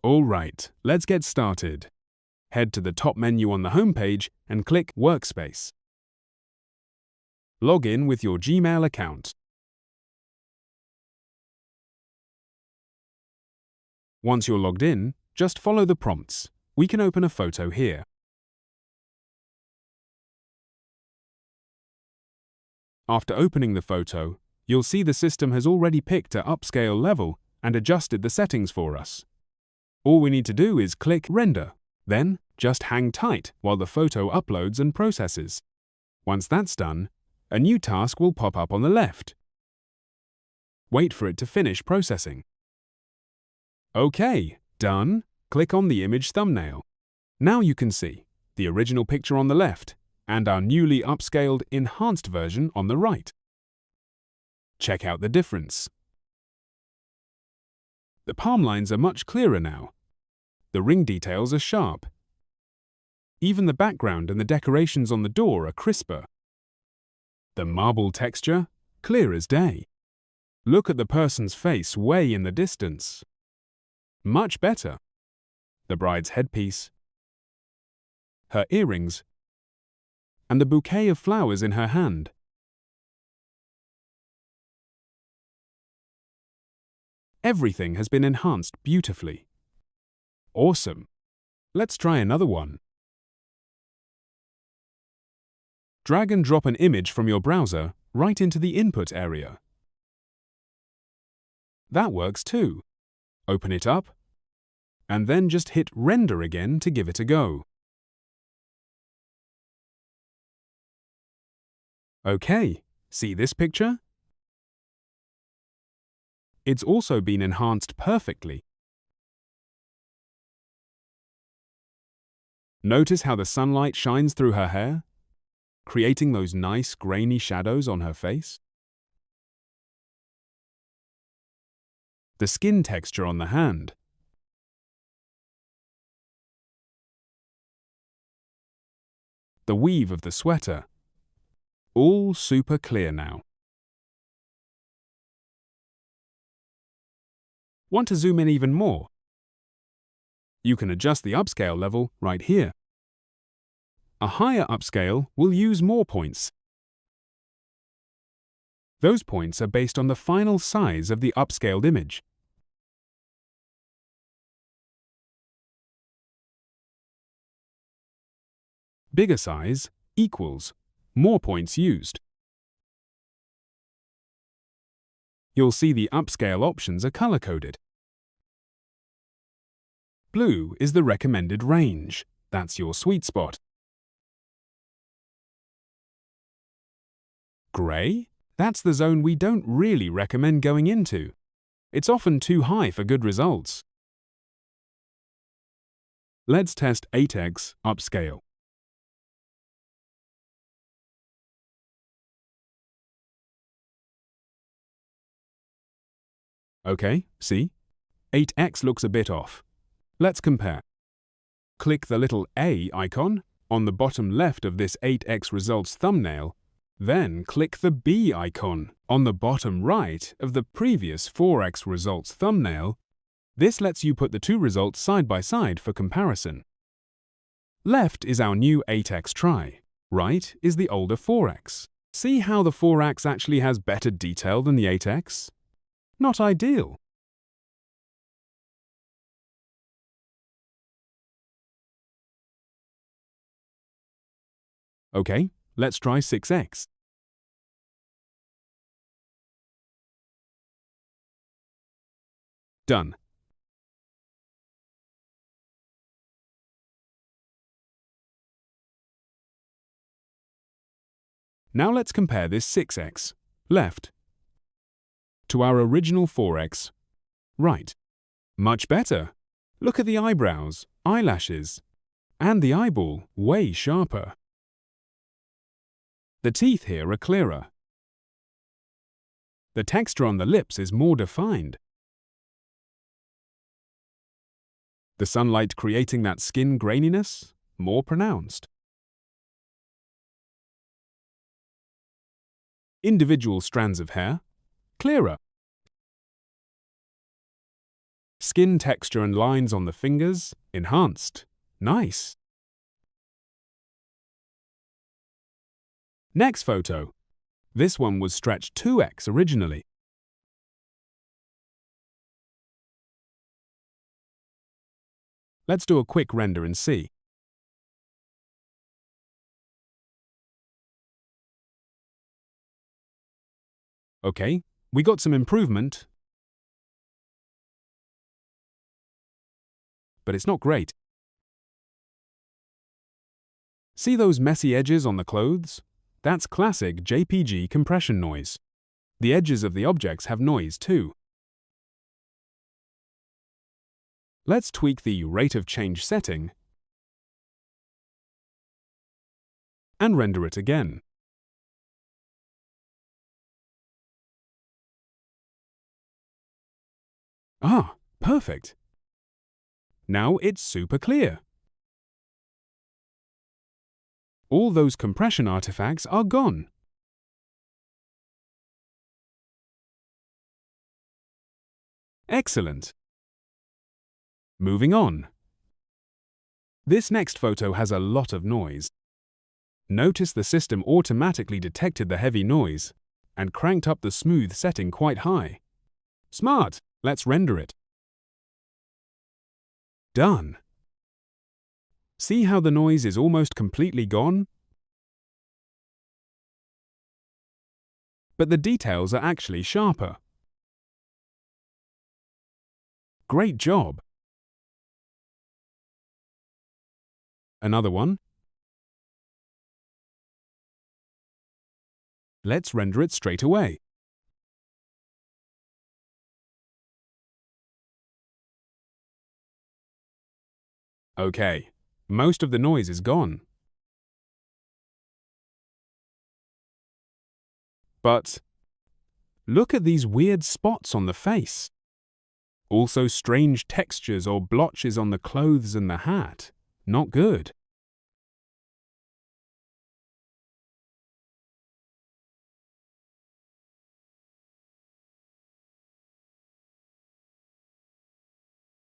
Alright, let's get started. Head to the top menu on the homepage and click Workspace. Log in with your Gmail account. Once you're logged in, just follow the prompts. We can open a photo here. After opening the photo, you'll see the system has already picked an upscale level and adjusted the settings for us. All we need to do is click Render, then just hang tight while the photo uploads and processes. Once that's done, a new task will pop up on the left. Wait for it to finish processing. OK, done. Click on the image thumbnail. Now you can see the original picture on the left and our newly upscaled, enhanced version on the right. Check out the difference. The palm lines are much clearer now. The ring details are sharp. Even the background and the decorations on the door are crisper. The marble texture, clear as day. Look at the person's face way in the distance. Much better. The bride's headpiece, her earrings, and the bouquet of flowers in her hand. Everything has been enhanced beautifully. Awesome. Let's try another one. Drag and drop an image from your browser right into the input area. That works too. Open it up, and then just hit Render again to give it a go. OK, see this picture? It's also been enhanced perfectly. Notice how the sunlight shines through her hair, creating those nice grainy shadows on her face? The skin texture on the hand. The weave of the sweater. All super clear now. Want to zoom in even more? You can adjust the upscale level right here. A higher upscale will use more points. Those points are based on the final size of the upscaled image. Bigger size equals more points used. You'll see the upscale options are color-coded. Blue is the recommended range. That's your sweet spot. Gray? That's the zone we don't really recommend going into. It's often too high for good results. Let's test 8x upscale. OK, see? 8x looks a bit off. Let's compare. Click the little A icon on the bottom left of this 8x results thumbnail, then click the B icon on the bottom right of the previous 4x results thumbnail. This lets you put the two results side by side for comparison. Left is our new 8x try. Right is the older 4x. See how the 4x actually has better detail than the 8x? Not ideal. OK, let's try 6x. Done. Now let's compare this 6x, left, to our original 4x, right. Much better. Look at the eyebrows, eyelashes, and the eyeball, way sharper. The teeth here are clearer. The texture on the lips is more defined. The sunlight creating that skin graininess, more pronounced. Individual strands of hair, clearer. Skin texture and lines on the fingers, enhanced. Nice. Next photo. This one was stretched 2x originally. Let's do a quick render and see. Okay, we got some improvement, but it's not great. See those messy edges on the clothes? That's classic JPG compression noise. The edges of the objects have noise too. Let's tweak the rate of change setting and render it again. Ah, perfect. Now it's super clear. All those compression artifacts are gone. Excellent. Moving on. This next photo has a lot of noise. Notice the system automatically detected the heavy noise and cranked up the smooth setting quite high. Smart! Let's render it. Done. See how the noise is almost completely gone? But the details are actually sharper. Great job. Another one. Let's render it straight away. Okay, most of the noise is gone. But look at these weird spots on the face. Also strange textures or blotches on the clothes and the hat. Not good.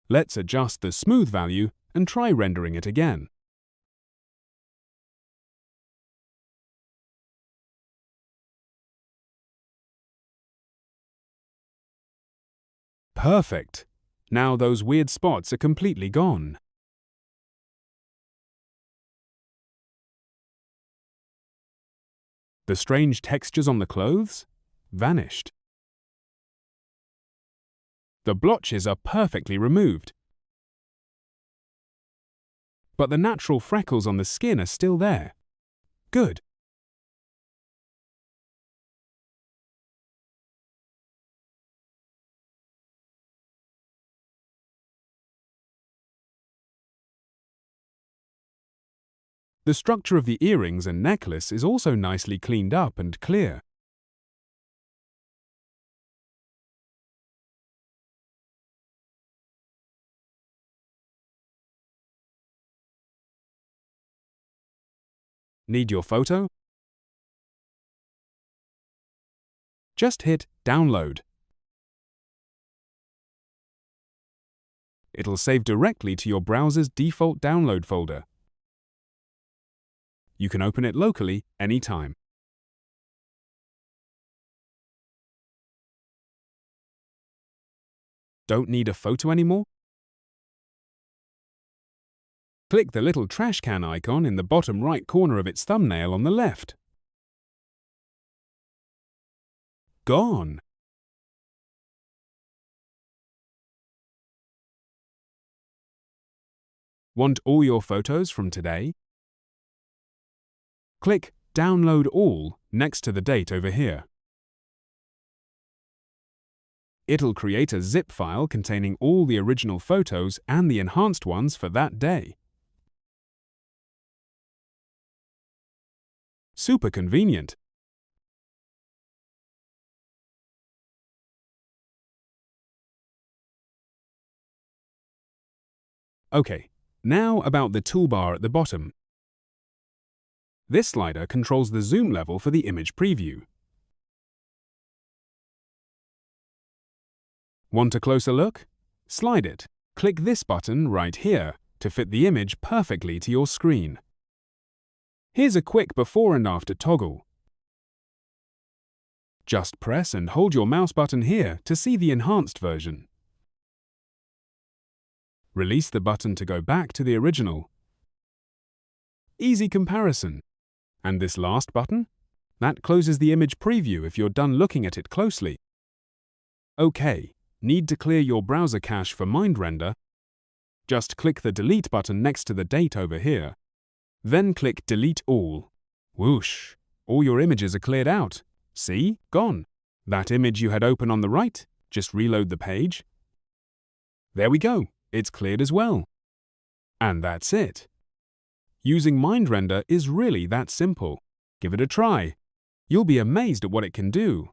Let's adjust the smooth value and try rendering it again. Perfect. Now those weird spots are completely gone. The strange textures on the clothes vanished. The blotches are perfectly removed. But the natural freckles on the skin are still there. Good. The structure of the earrings and necklace is also nicely cleaned up and clear. Need your photo? Just hit Download. It'll save directly to your browser's default download folder. You can open it locally anytime. Don't need a photo anymore? Click the little trash can icon in the bottom right corner of its thumbnail on the left. Gone. Want all your photos from today? Click Download All next to the date over here. It'll create a zip file containing all the original photos and the enhanced ones for that day. Super convenient. Okay, now about the toolbar at the bottom. This slider controls the zoom level for the image preview. Want a closer look? slide it. Click this button right here to fit the image perfectly to your screen. Here's a quick before and after toggle. Just press and hold your mouse button here to see the enhanced version. Release the button to go back to the original. Easy comparison. And this last button? That closes the image preview if you're done looking at it closely. OK, need to clear your browser cache for MindRender? Just click the Delete button next to the date over here. Then click Delete All. Whoosh! All your images are cleared out. See? Gone. That image you had open on the right? Just reload the page. There we go. It's cleared as well. And that's it. Using MindRender is really that simple. Give it a try. You'll be amazed at what it can do.